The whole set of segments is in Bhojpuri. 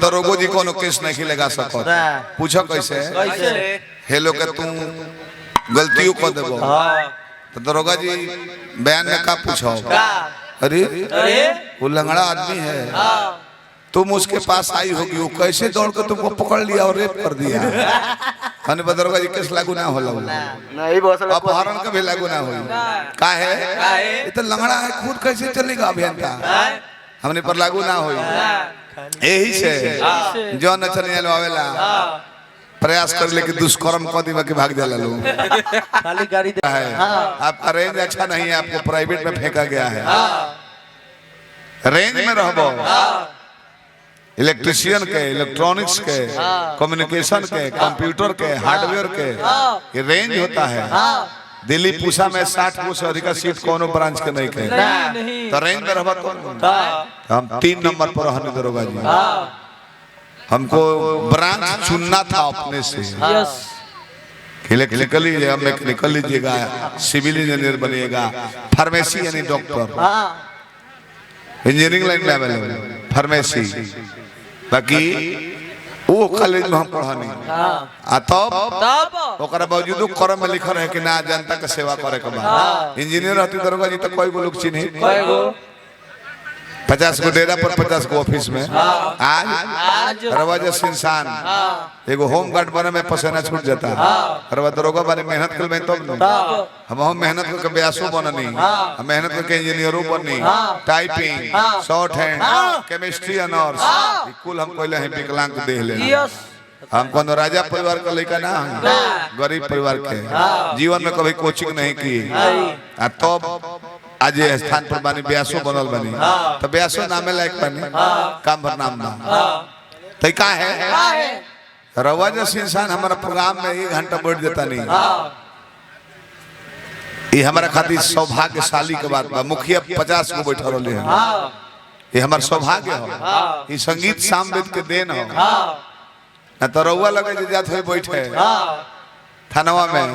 दरोगो जी कोनो केस नहीं लगा सको पूछो कैसे हेलो के तू गलतियों को देबो तो दरोगा जी बयान में का पूछो अरे वो लंगड़ा आदमी है तुम उसके पास आई होगी वो कैसे दौड़ कर तुमको पकड़ लिया और रेप कर दिया हने दरोगा जी केस लागू ना होला नहीं बहुत सारा अपहरण का भी लागू ना हो का है ये तो लंगड़ा है खुद कैसे चलेगा अभियंता हमने पर लागू ना हो यही से जो न चले आवेला प्रयास कर ले कि दुष्कर्म कर दी के भाग जाला लोग खाली गाड़ी है आपका रेंज अच्छा नहीं है आपको प्राइवेट में फेंका गया है रेंज में रहबो इलेक्ट्रिशियन के इलेक्ट्रॉनिक्स के कम्युनिकेशन के कंप्यूटर के हार्डवेयर के ये रेंज होता है दिल्ली पूसा में 60 को से अधिक सीट कोनो ब्रांच के नहीं के तो रेंज में रहबो तो हम 3 नंबर पर रहने दरोगा जी हमको ब्रांच चुनना था अपने से इलेक्ट्रिकली मैकेनिकल लीजिएगा सिविल इंजीनियर बनिएगा फार्मेसी यानी डॉक्टर इंजीनियरिंग लाइन में अवेलेबल फार्मेसी बाकी वो कॉलेज में हम पढ़ानी आ तब ओकरा बावजूद करम में लिखल है कि ना जनता के सेवा करे के बाद इंजीनियर रहती दरोगा जी तो कोई गो लोग चिन्ही 50 को डेरा पर 50 को ऑफिस में आज रवा जैसे इंसान एगो होम गार्ड बने में पसीना छूट जाता है रवा दरोगा बने मेहनत कर में तब हम मेहनत करके ब्यासो बननी मेहनत करके इंजीनियरों बननी typing short hand chemistry honours कुल हम पहले ही विकलांग दे ले हम कोनो राजा परिवार का लड़का ना गरीब परिवार के जीवन में कभी कोचिंग नहीं की तब आज स्थान पर बानी ब्यासो बनल बनी तो ब्यासो नामे लायक बनी काम भर नाम ना तो का है रवा जैसे इंसान हमारा प्रोग्राम में 1 घंटा बैठ देता नहीं ये हमारा खातिर सौभाग्यशाली के बात बा मुखिया 50 को बैठा रहे हैं ये हमारा सौभाग्य हो ये संगीत सामवेद के देन हो ना तो रउआ लगे जात हुए बैठे थानवा में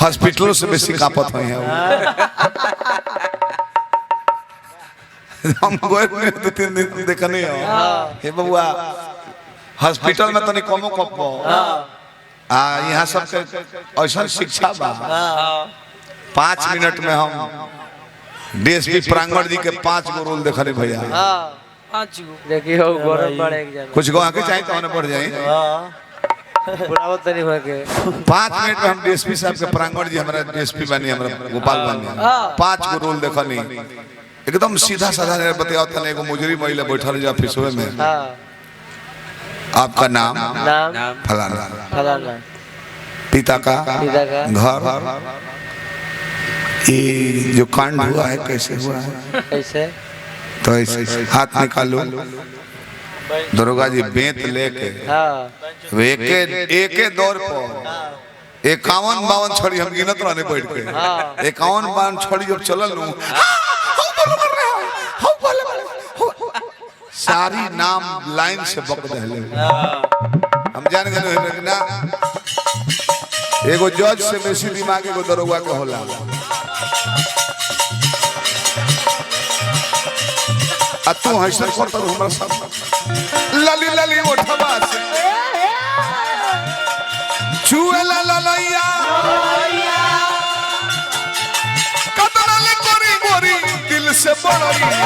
हॉस्पिटलों से बेसी कापत हुई है हम गोर में 2-3 दिन देखने हो हे बबुआ हॉस्पिटल में तनी कमो कपो यहाँ सब के ऐसा शिक्षा बा 5 मिनट में हम डीएसपी प्रांगण जी के 5 गो रोल देखने भैया 5 गो देखियो गौरव बड़े एग्जाम कुछ गो आके चाहिए तो हमने बढ़ जाए बुलावत नहीं हो के 5 मिनट में हम डीएसपी साहब के प्रांगण जी हमारा डीएसपी बनी हमारा गोपाल बनी 5 गो रोल देखनी एकदम सीधा साधा बताओ तने एगो मुजरी महिला बैठल जा ऑफिस में आपका नाम फलाना पिता का घर ये जो कांड हुआ है कैसे हुआ है कैसे तो ऐसे हाथ निकालो दरोगा जी बेंत लेके एक दौर पर 51-52 छड़ी हम गिनत रहने बैठ के 51-52 छड़ी जब चलल सारी नाम लाइन से बक दहले हम जान गए ना एगो जज से बेसी दिमाग एगो दरोगा के होला आ तू हंसन करता हमरा सब लली लली उठवा से छुए ला ललैया कतना ले गोरी गोरी दिल से बड़ैया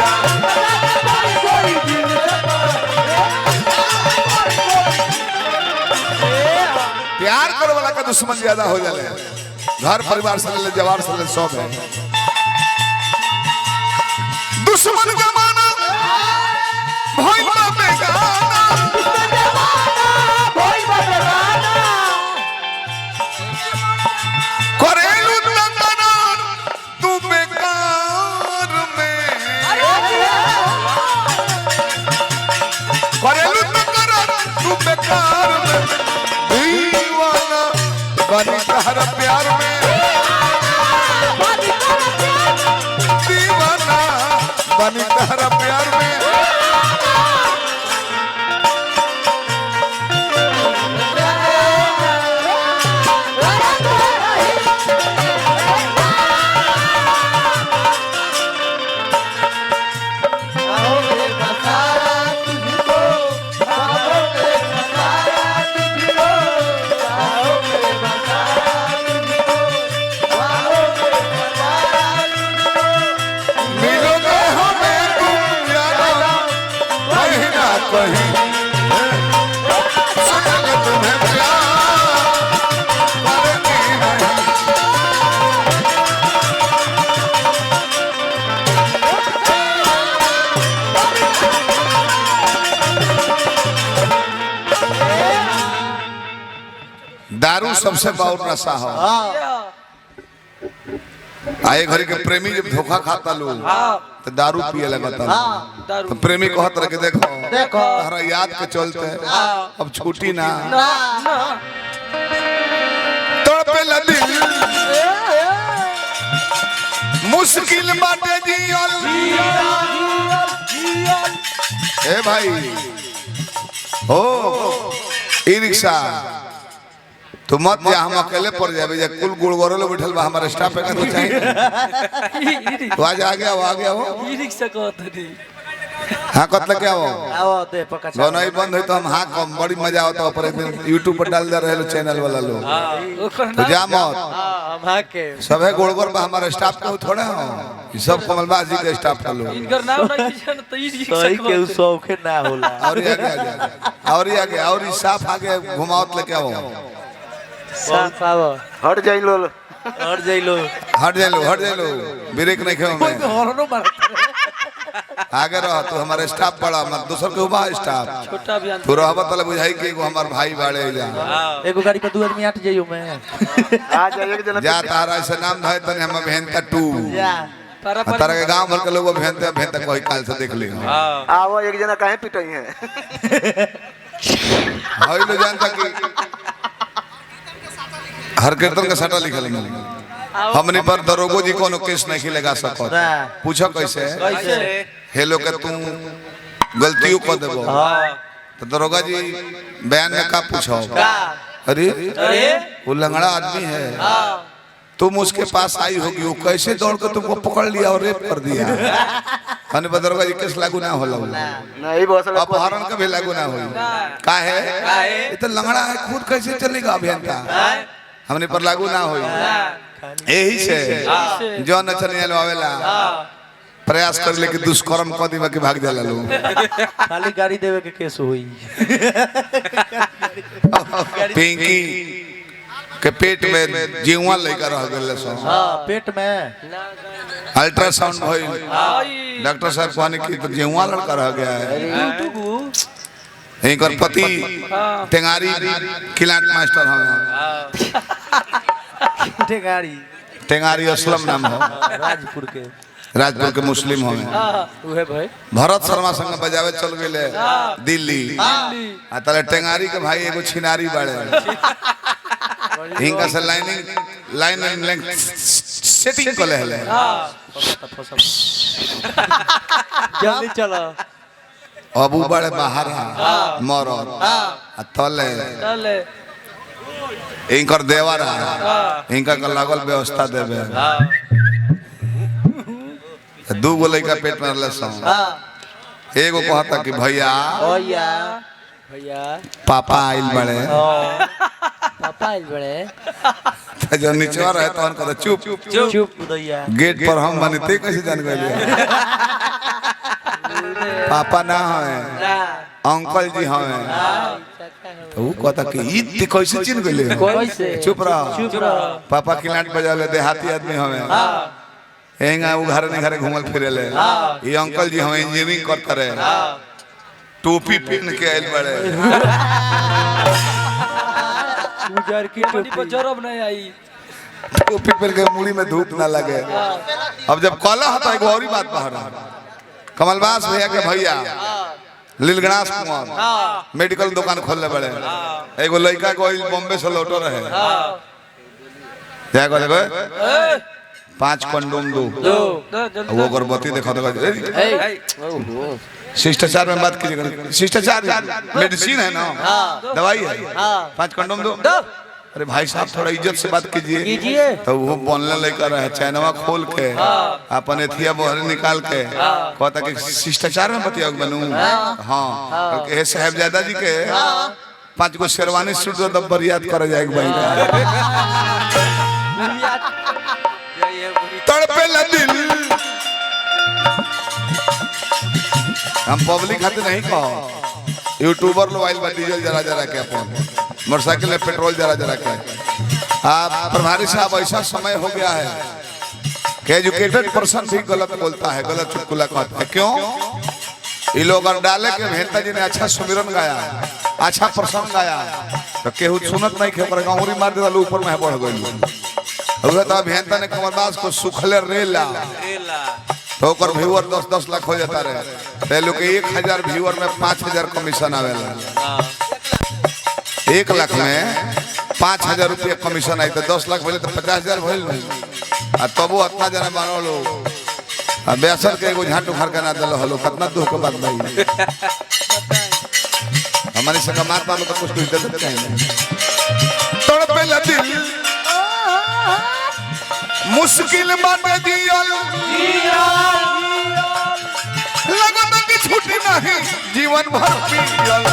प्यार करे वाला का दुश्मन ज्यादा हो जाले घर परिवार से ले जवार से ले सब है दुश्मन जमाना भइल बा बेगाना करेलू तंदना तू बेकार में करेलू तंदना तू बेकार में दीवाना बनी तहरा प्यार में दीवाना बनी तहरा प्यार में कहीं सुनांगे तुम्हें प्यार करेंगे नहीं। दारू सबसे बाउर नशा हो। आए घर के प्रेमी जब धोखा खाता लोग तो दारू पिए लगता तो प्रेमी कहत रह के देखो तारा याद के चलते अब छूटी ना तड़पेला दिल मुश्किल बाटे जियल। ए भाई ओ ई रिक्शा तो मत जा, हम अकेले पड़ जाबे जे कुल गुड़गोरो लो बैठल बा हमारे स्टाफ पे का चाहिए तो आज आ गया वो ई रिक्शा कहत दी हां कतला क्या हो आओ दे पका जो नहीं बंद है तो हम हां कम बड़ी मजा आता है पर एक दिन YouTube पर डाल दे रहे लो चैनल वाला लोग तो जा मत हम हां के सब है गुड़गोर बा हमारे स्टाफ का थोड़ा हो ये सब कमलबाज जी के स्टाफ का लोग इनकर नाम नहीं किछन तो ई रिक्शा के शौक ना होला और ये आगे और ये साफ आगे घुमावत लेके आओ साफ आवा हट जाइलो हट जाइलो ब्रेक नहीं खेओ मैं हॉर्नो मारत आगे रह तू हमारे स्टाफ बड़ा मत दूसर के उबा स्टाफ छोटा भी तू रहबा तले बुझाई के एगो हमर भाई बाड़े जा एगो गाड़ी पे दू आदमी आट जाइयो मैं आ जा एक जना जा तारा ऐसे नाम धय तने हम भेंता 2 जा तारा के गांव भर के लोग भेंता कोई काल से देख ले आओ एक जना काहे पिटई है होई लो जानता कि हर कीर्तन का सटा लिखल है हमने पर दरोगो जी कोनो केस नहीं लगा सकत पूछो कैसे हेलो के तू गलतियों को देबो तो दरोगा जी बयान में का पूछो अरे वो लंगड़ा आदमी है तुम उसके पास आई होगी वो कैसे दौड़ कर तुमको पकड़ लिया और रेप कर दिया हने दरोगा जी केस लागू ना होला नहीं बहुत अपहरण का भी लागू ना होई काहे ये तो लंगड़ा है खुद कैसे चलेगा अभियंता हमने पर लागू ना होई यही से जो नचनिया आवेला प्रयास कर ले कि दुष्कर्म क दिबा के भाग जाला लोग खाली गाड़ी देवे के केस होई पिंकी के पेट में जीवा लेकर रह गेल सो हां पेट में अल्ट्रासाउंड होई डॉक्टर साहब कहने की तो जीवा लड़का रह गया है एक और पति टेंगारी किलाट मास्टर हमें टेंगारी असलम नाम हो राजपुर के मुस्लिम हमें उहे भाई भरत शर्मा संग बजावे चल गेले दिल्ली आ तले टेंगारी के भाई एगो छिनारी बाड़े हिंगा से लाइन सेटिंग को ले जल्दी चलो अबू बड़े बाहर मरद आ तले इनकर देवर इनका का लागल व्यवस्था देवे दू गो लड़का पेट में रहले सन एगो कहता कि भैया पापा आइल बड़े जो नीचवा रहे तो उनका चुप गेट पर हम बनते कैसे जान गए पापा ना है अंकल जी हैं तो वो कहता कि ई कैसे चिन गए चुप रहो पापा किलाट बजा ले देहाती आदमी हमें एंगा वो घर घूमल फिरे ले ये अंकल जी हमें इंजीनियरिंग करता रहे टोपी पहन के आइल बड़े गुजर की टोपी पर जरब नहीं आई टोपी पहन के मुड़ी में धूप ना लगे अब जब कॉला होता है एक और ही बात बाहर कमलबास भैया के भैया लीलगणास कुमार मेडिकल दुकान खोलने बड़े एगो लड़का को बॉम्बे से लौटो रहे क्या कहते 5 कंडोम दो वो गर्भवती देखो तो शिष्टाचार में बात कीजिएगा शिष्टाचार मेडिसिन है ना दवाई है 5 कंडोम दो अरे भाई साहब थोड़ा इज्जत से बात कीजिए तो वो बोलने लेकर है चैनवा खोल के अपन एथिया बोहर निकाल के कहता कि शिष्टाचार में बतिया बनू हाँ हे साहबजादा जी के 5 गो शेरवानी सूट दब्बर याद कर जाएगा भाई तड़पे दिल हम पब्लिक खाते नहीं कहो यूट्यूबर लोग आइल बा डीजल जरा जरा के अपन मोटरसाइकिल में पेट्रोल जरा जरा के। आप प्रभारी साहब ऐसा समय हो गया है कि एजुकेटेड पर्सन भी गलत बोलता है, गलत चुटकुला कहता है। क्यों? ये लोग डाले के मेहता जी ने अच्छा सुमिरन गाया, अच्छा प्रसंग गाया, तो केहू सुनत नहीं के गौरी मार दे ऊपर में बढ़ गई। तो अभियंता ने कमरदास को सुखले रेला तो ओकर व्यूअर 10-10 लाख हो जाता रहे। ते लोग 1000 व्यूअर में 5000 कमीशन आवेला। 1 लाख में 5000 रुपया कमीशन आई तो 10 लाख भले तो 50000 भइल नहीं। तबो इतना जना बानो लो बेसर के एगो झाटू घर का ना दल हलो कितना दुख के बात भाई। हमारे से कमात वालों तो कुछ दे देते हैं। तड़पेला दिल मुश्किल बाटे जियल लगन की छुट्टी नहीं जीवन भर पियल।